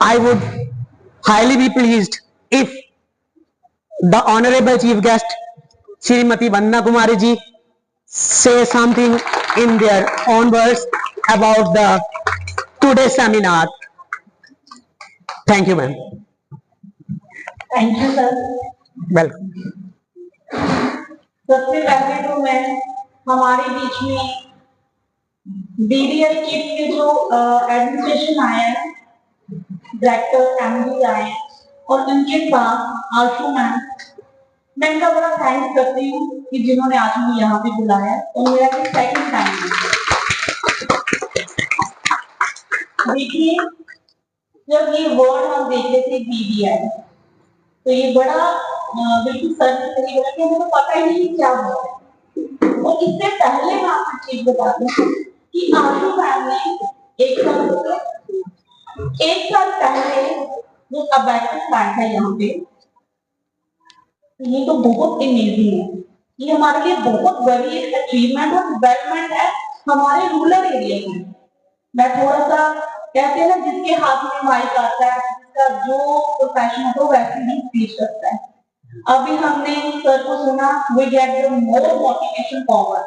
I would highly be pleased if the Honorable Chief Guest, Srimati Vandana Kumari ji, say something in their own words about the today's seminar. Thank you, ma'am. Thank you, sir. Welcome. सबसे पहले तो मैं हमारे बीच में DDL kit के जो administration आए हैं, डायरेक्टर एमडी आए हैं और उनके साथ आशु मैम, मैं इनका बड़ा थैंक्स करती हूँ कि जिन्होंने आज मुझे यहाँ पे बुलाया और मेरा ये सेकंड टाइम है। देखिए, जब ये वर्ड हम देख रहे थे बीडीआई, तो ये बड़ा बिल्कुल सर से सही बोला कि हमें पता ही नहीं क्या हो रहा है। और इससे पहले मैं आपको चीज बता दूं कि आशु मैम ने एक साल पहले जो अबैकस प्लांट है यहाँ पे, ये तो बहुत अमेजिंग है। ये हमारे लिए बहुत बड़ी एक अचीवमेंट और डेवलपमेंट है हमारे रूरल एरिया में। मैं थोड़ा सा कहते हैं ना, जिसके हाथ में माइक आता है, जिसका जो प्रोफेशन है वो वैसे ही स्पीच करता है। अभी हमने सर को सुना, we get the more motivation power,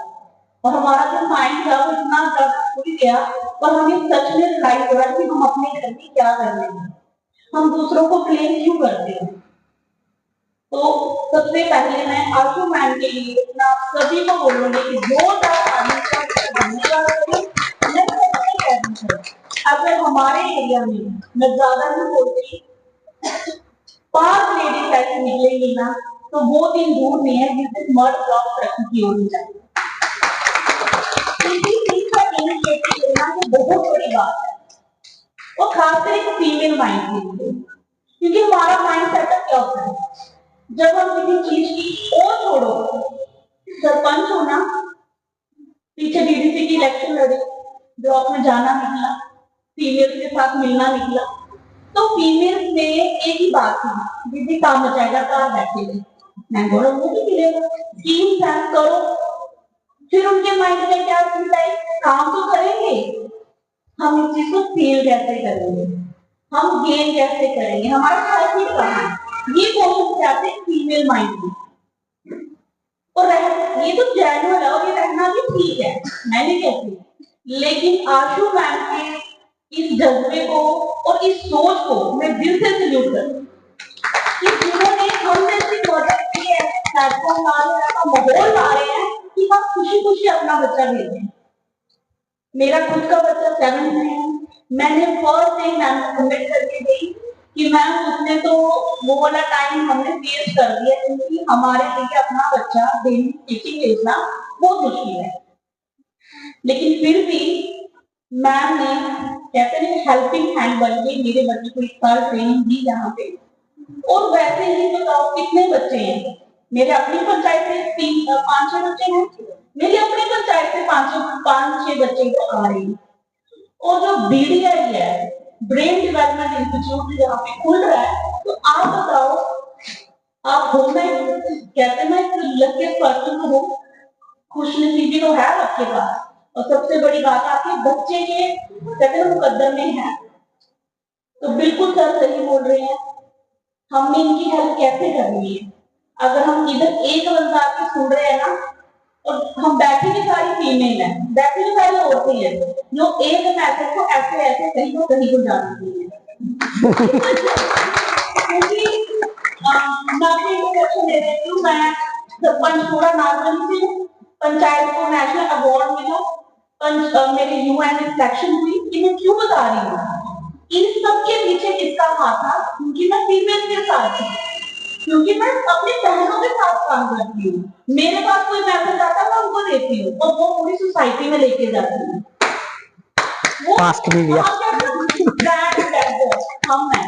और हमारा जो माइंड था वो इतना ज्यादा खुल गया और हमें सच में रियलाइज हो रहा कि हम अपने घर में क्या कर रहे हैं, हम दूसरों को ब्लेम क्यों करते हैं। तो सबसे पहले मैं आशु मैम के लिए मैं आप सभी को बोलूंगी कि जोरदार ताली का धन्यवाद करें। अगर हमारे एरिया में, मैं ज्यादा नहीं बोलती, 5 लेडीज ऐसे निकलेंगी ना, तो वो दिन दूर नहीं है जिस दिन मर्द ब्लॉक तरक्की की ओर जाए। इसी चीज का इनिशिएटिव लेना ये बहुत बड़ी बात है, और खासकर एक फीमेल माइंड के लिए, क्योंकि हमारा माइंड सेटअप क्या होता है, जब हम किसी चीज की और छोड़ो, सरपंच होना, पीछे डीडीसी की इलेक्शन लड़ी, ब्लॉक में जाना निकला, फीमेल के साथ मिलना निकला, तो फीमेल में एक ही बात थी, दीदी काम बचाएगा कहाँ बैठे, मैं बोला वो भी मिलेगा, स्कीम प्लान करो। फिर उनके माइंड में क्या चीज आई, काम तो करेंगे, हम इस चीज को फील कैसे करेंगे, हम गेन कैसे करेंगे, हमारा प्रॉफिट कहाँ है, ये क्वेश्चन जाते हैं फीमेल माइंड में। और ये तो जेन्युइन है और ये रहना भी ठीक है, मैं नहीं कहती, लेकिन आशु मैम के इस जज्बे को और इस सोच को मैं दिल से सल्यूट करती हूँ कि जिन्होंने हम जैसे प्रोजेक्ट के ऐसे प्लेटफॉर्म ला रहे हैं, ऐसा माहौल ला रहे हैं कि हम खुशी खुशी अपना बच्चा भेजें। मेरा खुद का बच्चा 7th में है, मैंने फर्स्ट डे मैम को कमिट करके गई कि मैम उसने तो वो वाला टाइम हमने फेस कर दिया, क्योंकि हमारे लिए अपना बच्चा डेली टीचिंग भेजना बहुत मुश्किल है। लेकिन फिर भी मैम ने कहते हैं हेल्पिंग हैंड बन के मेरे बच्चे को 1 साल ट्रेनिंग दी यहाँ पे। और वैसे ही बताओ कितने बच्चे हैं, मेरे अपनी पंचायत से 5-6 बच्चे हैं, मेरी अपनी पंचायत से 5-6 बच्चे तो आ रहे हैं। और जो बीडीआई है, ब्रेन डेवलपमेंट इंस्टीट्यूट यहाँ पे खुल रहा है, तो आप बताओ, आप हो, मैं कहते हैं मैं लकी पर्सन हूँ, खुशनसीबी तो है आपके पास, और सबसे बड़ी बात आपके बच्चे के कहते हैं मुकद्दर में है। तो बिल्कुल सर सही बोल रहे हैं, हमने इनकी हेल्प कैसे करनी है। अगर हम इधर एक बंदा के सुन रहे हैं ना, और हम बैठी भी सारी फीमेल है, बैठी भी सारी औरतें हैं, जो एक मैसेज को ऐसे ऐसे कहीं को जानती है। क्योंकि मैं इंट्रोडक्शन दे रही हूँ, मैं सरपंच पूरा नागरिक से हूँ, पंचायत को नेशनल अवार्ड मिला, मेरी यूएन में सिलेक्शन हुई। कि मैं क्यों बता रही हूँ, इन सबके पीछे किसका हाथ था, क्योंकि मैं फीमेल के साथ थी, क्योंकि मैं अपनी बहनों के साथ काम करती हूँ, मेरे पास कोई मैसेज आता है मैं उनको देती हूँ, और वो पूरी सोसाइटी में लेके जाती हूँ। वो हम हैं,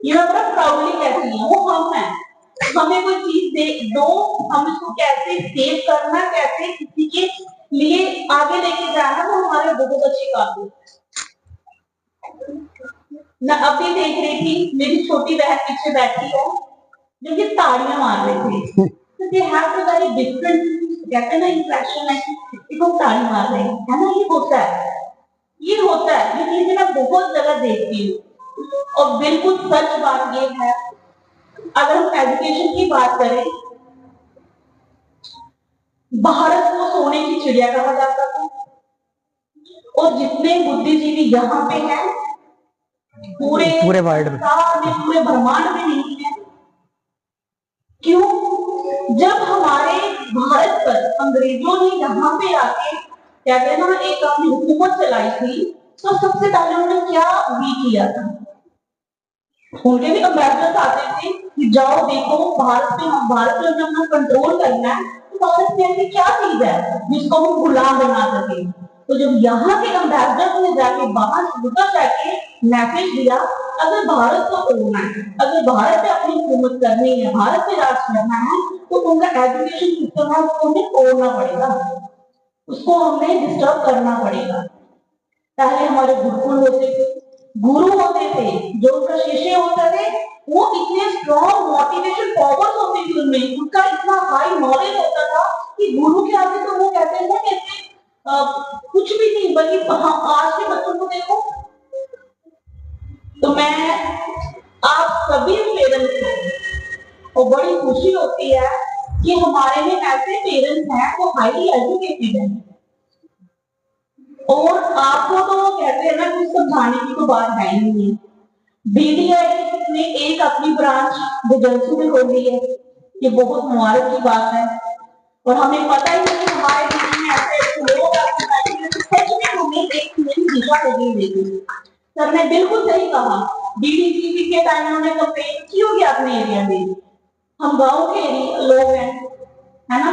ये मैं बड़ा प्राउडली कहती हूँ, वो हम हैं। हमें कोई चीज दे दो, हम इसको कैसे सेव करना, कैसे किसी के लिए आगे लेके जाना, वो हमारे बहुत अच्छी काबिल। मैं अभी देख रही थी, मेरी छोटी बहन पीछे बैठी है, जो कि ताड़ियां मार रहे थे, तो they have to very different, कहते हैं ना इंप्रेशन है कि वो ताड़ी मार रहे हैं, है ना, ये होता है, ये चीजें मैं बहुत जगह देखती हूँ। और बिल्कुल सच बात ये है, अगर हम एजुकेशन की बात करें, भारत को सोने की चिड़िया कहा जाता था, और जितने बुद्धिजीवी यहाँ पे हैं पूरे वर्ल्ड में, पूरे ब्रह्मांड में नहीं है। क्यों? जब हमारे भारत पर अंग्रेजों ने यहाँ पे आके कहते हैं ना एक अपनी हुकूमत चलाई थी, तो सबसे पहले उन्होंने क्या किया था? उनके भी अम्बेसडर्स आते थे कि जाओ देखो भारत पे अपना कंट्रोल करना है, तो भारत में ऐसी क्या चीज है जिसको हम गुलाम बना सके। तो जब यहाँ के अम्बेसडर्स ने जाके बाहर उधर जाके मैसेज दिया, अगर भारत को तोड़ना है, अगर भारत पे अपनी हुकूमत करनी है, भारत पे राज करना है, तो उनका एजुकेशन सिस्टम है उसको हमें तोड़ना पड़ेगा, उसको हमें डिस्टर्ब करना पड़ेगा। पहले हमारे गुरुकुल होते थे, गुरु होते थे, जो उनका शिष्य होते थे, वो इतने स्ट्रॉन्ग मोटिवेशन पावर्स होती थी उनमें, उनका इतना हाई नॉलेज होता था कि गुरु के आगे तो वो कहते हैं कि कुछ भी नहीं, बल्कि आज के बच्चों को देखो। तो मैं आप सभी पेरेंट्स को बड़ी खुशी होती है कि हमारे में ऐसे पेरेंट्स हैं वो हाईली एजुकेटेड हैं, और आपको तो वो कहते हैं ना कुछ समझाने की तो बात है ही नहीं। बीडीआई ने एक अपनी ब्रांच एजेंसी में खोली है, ये बहुत मुबारक की बात है, और हमें पता ही नहीं हमारे देश में ऐसे लोग सच में हमें एक नई दिशा लगी देगी। सर ने बिल्कुल सही कहा, डीडीसीपी के टाइम उन्होंने कंपेन की होगी अपने एरिया में, हम गांव के लोग हैं, है ना,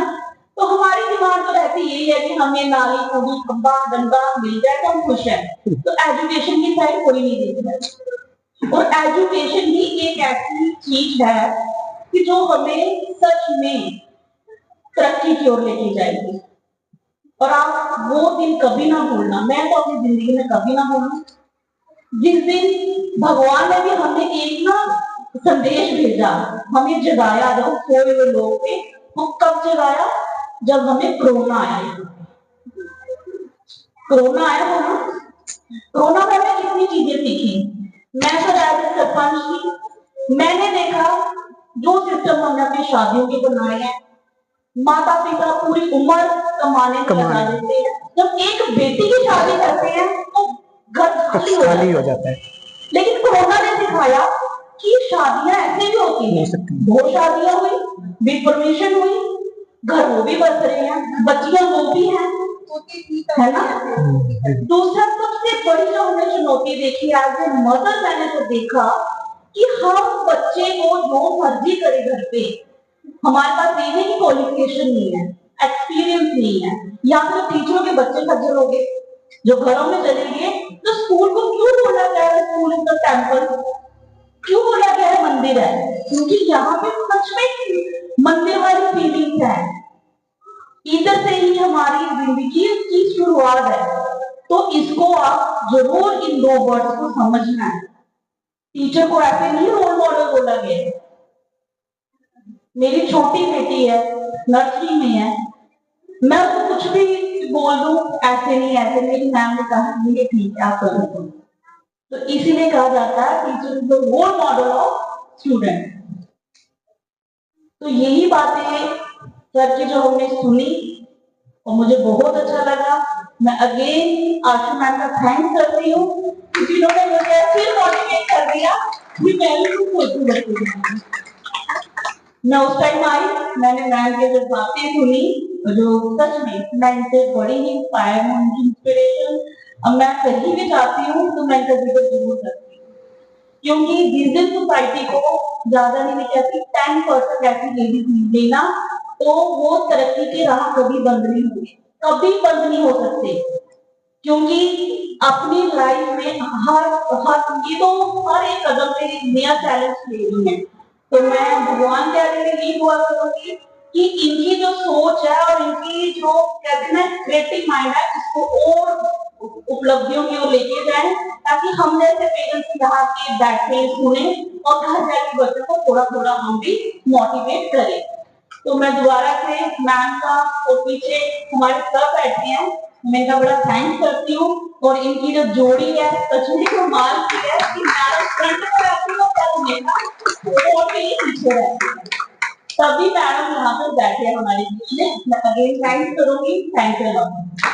तो हमारी डिमांड तो रहती यही है कि हमें नाली कूड़ी खंबा डंडा मिल जाए तो हम खुश हैं। तो एजुकेशन की साइड कोई नहीं देखता है, और एजुकेशन ही एक ऐसी चीज है कि जो हमें सच में तरक्की की ओर लेके जाएगी। और आप वो दिन कभी ना भूलना, मैं तो अपनी जिंदगी में कभी ना भूलूं जिस दिन भगवान ने भी हमें एक ना संदेश भेजा, हमें जगाया, जब सोए हुए लोग थे, वो कब जगाया? जब हमें कोरोना आया। कोरोना आया हो ना, कोरोना में हमें कितनी चीजें सीखी। मैं तो एज सरपंच थी, मैंने देखा जो सिस्टम हमने अपनी शादियों के बनाए हैं, माता पिता पूरी उम्र कमाने में लगा देते हैं, जब एक बेटी की शादी करते हैं तो घर खाली हो जाता है। लेकिन कोरोना ने दिखाया कि शादियां ऐसे भी होती हैं, बहुत शादियां हुई, बिग परमिशन हुई, घर वो भी बच रहे हैं, बच्चियां वो भी हैं, है ना। दूसरा सबसे बड़ी जो हमने चुनौती देखी आज मदर, मैंने तो देखा कि हम बच्चे को जो मर्जी करे घर पे, हमारे पास ये नहीं क्वालिफिकेशन नहीं है, एक्सपीरियंस नहीं है, या फिर टीचरों के बच्चे खज्जल हो गए जो घरों में चले गए। तो स्कूल को क्यों बोला गया है स्कूल इज द टेम्पल, क्यों बोला गया है मंदिर है? क्योंकि यहाँ पे सच में मंदिर वाली फीलिंग्स है, इधर से ही हमारी जिंदगी की शुरुआत है। तो इसको आप जरूर इन दो वर्ड्स को समझना है। टीचर को ऐसे नहीं रोल मॉडल बोला गया है। मेरी छोटी बेटी है, नर्सरी में है, मैं उसको कुछ भी बोल दूं ऐसे नहीं ऐसे, मेरी मैम ने कहा ये ठीक है आप कर लो। तो इसीलिए कहा जाता है teacher is the role model of student. तो यही बातें सर की जो हमने सुनी और मुझे बहुत अच्छा लगा। मैं अगेन आशु मैम का थैंक्स करती हूँ जिन्होंने मुझे फिर मोटिवेट कर दिया कि मैं भी कुछ सोचूं बच्चों के। मैं उस टाइम आई, मैंने मैम के जो बातें सुनी, जो सच में मैं इनसे बड़ी ही इंस्पायर हूँ, उनकी इंस्पिरेशन। अब मैं कहीं भी जाती हूँ तो मैं कभी तो जरूर करती हूँ, क्योंकि जिस दिन सोसाइटी को ज्यादा नहीं कहती 10% ऐसी लेडीज मिल ना, तो वो तरक्की की राह कभी बंद नहीं होगी, कभी बंद नहीं हो सकते। क्योंकि अपनी लाइफ में हर ये तो हर एक कदम पे एक नया चैलेंज ले रही है। तो मैं भगवान के आगे में यही दुआ करूंगी कि इनकी जो सोच है और इनकी जो कहते हैं ना क्रिएटिव माइंड है, इसको और उपलब्धियों की ओर लेके जाए, ताकि हम जैसे पेरेंट्स यहाँ के बैठे सुने और घर जाके बच्चों को थोड़ा थोड़ा हम भी मोटिवेट करें। तो मैं दोबारा से मैम का और पीछे हमारे सर बैठे हैं, मैं इनका बड़ा थैंक्स करती हूँ, और इनकी जो जोड़ी है सच में कमाल की है कि मैम ना और भी पीछे रहते हैं। तभी मैडम यहाँ पे बैठे हैं हमारे बीच में। मैं अगेन थैंक्स करूंगी। Thank you.